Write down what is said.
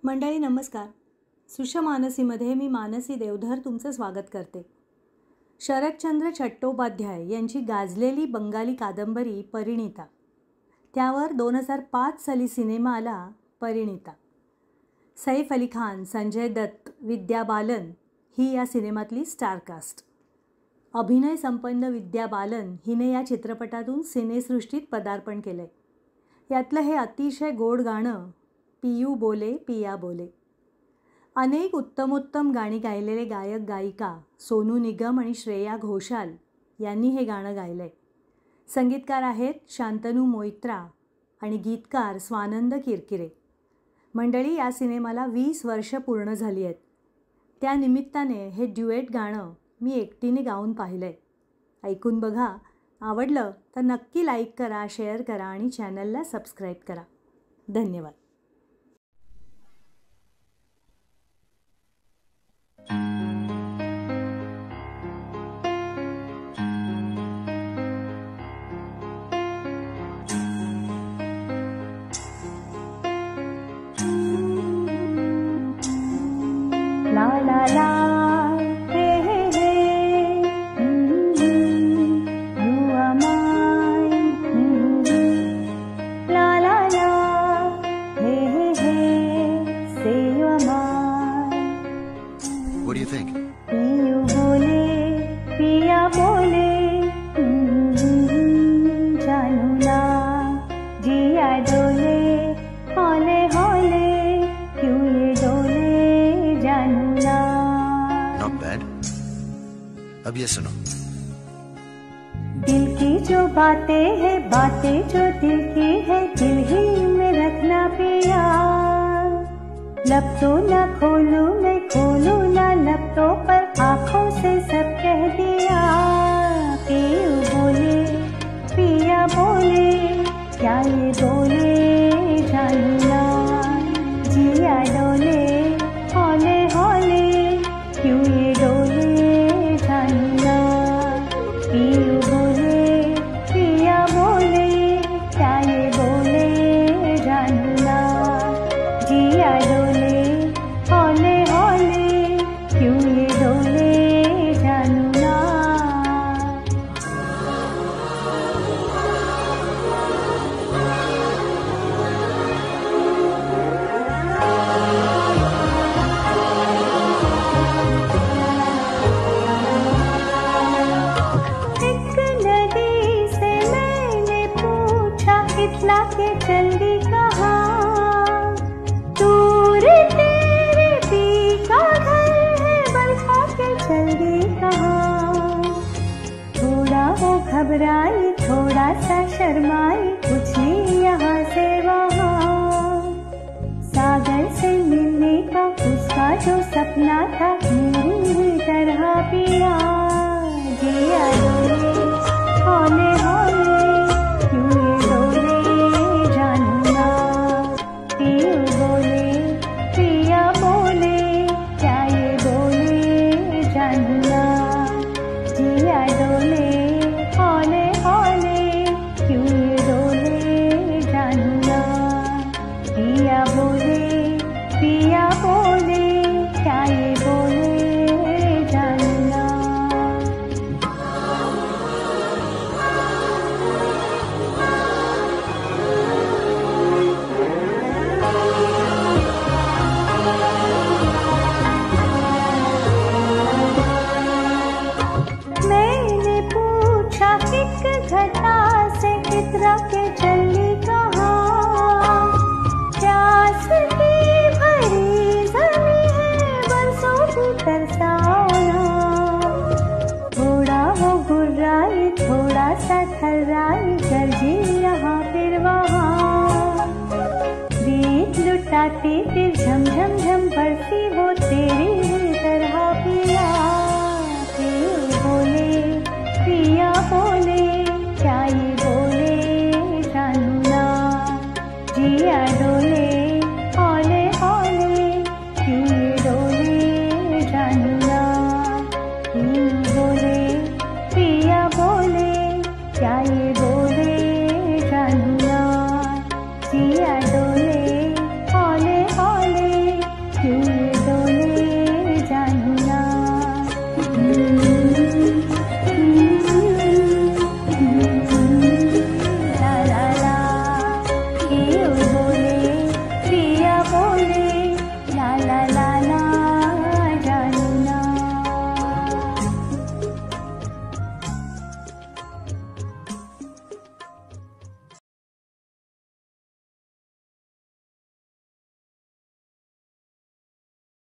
मंडळी नमस्कार. सुषमानसीमध्ये मी मानसी देवधर तुमचं स्वागत करते. शरदचंद्र चट्टोपाध्याय यांची गाजलेली बंगाली कादंबरी परिणीता, त्यावर 2005 साली सिनेमा आला परिणीता. सैफ अली खान, संजय दत्त, विद्या बालन ही या सिनेमातली स्टारकास्ट. अभिनय संपन्न विद्या बालन हिने या चित्रपटातून सिनेसृष्टीत पदार्पण केले. यातलं हे अतिशय गोड गाणं पियू बोले पिया बोले. अनेक उत्तमोत्तम गाणी गायलेले गायक गायिका सोनू निगम आणि श्रेया घोषाल यांनी हे गाणं गायलं आहे. संगीतकार आहेत शांतनू मोइत्रा आणि गीतकार स्वानंद किरकिरे. मंडळी, या सिनेमाला 20 वर्ष पूर्ण झाली आहेत. त्या निमित्ताने हे ड्युएट गाणं मी एकटीने गाऊन पाहिलं आहे. ऐकून बघा. आवडलं तर नक्की लाईक करा, शेअर करा आणि चॅनलला सबस्क्राईब करा. धन्यवाद. La la la, hey hey hey, you are mine. La la la, hey hey hey, say you are mine. What do you think? पियू बोले, पिया बोले, जानू ना, जिया डोले, हौले हौले, क्यों ये डोले, जानू ना. Not bad. अब ये सुनो. दिल की जो बातें है, बातें जो दिल की है, दिल ही में रखना पिया. लब तो ना खोलूं मैं, खोलूं ना लब तो पर आँखों से सब कह दिया. पियू बोले, पिया बोले, क्या ये बोले, जानू ना, जिया डोले, हौले हौले, क्यों ये डोले, जानू ना. पियू बोले, पिया बोले, क्या ये बोले, जानू ना, जिया डोले, हौले हौले, क्यों ये डोले, जानू ना. एक नदी से मैंने पूछा, इतना के चली कहाँ. दूर तेरे पी का घर है, बरखा के चली कहाँ. थोड़ा वो घबराई, थोड़ा सा शर्माई, पूछी यहाँ से वहाँ. सागर से मिलने का उसका जो सपना था, मेरी ही तरह पिया. जिया डोले, हौले हौले, क्यों ये डोले, जानू ना. पियू बोले, पिया बोले, क्या ये बोले, जानू ना. जिया डोले, हौले हौले, क्यों ये डोले, जानू ना. पिया बोले, पिया बोले, क्या ये बोले, जानू ना. मैंने पूछा एक घटा से, कितरा के चली कहाँ. प्यास की भरी जमी है, बरसों की तरसाना. थोड़ा वो गुर्राई, थोड़ा सा थर्राई, गरजी यहाँ फिर वहाँ. बीत लुटाती फिर झम झम झम बरसी, वो तेरी ही तरह पिया. पियू बोले, पिया बोले, क्या ये बोले, जानू ना. जिया डोले, हौले हौले, क्यों ये डोले, जानू ना. पियू बोले, पिया बोले, क्या ये बोले, जानू ना. जिया डोले, हौले हौले, क्यों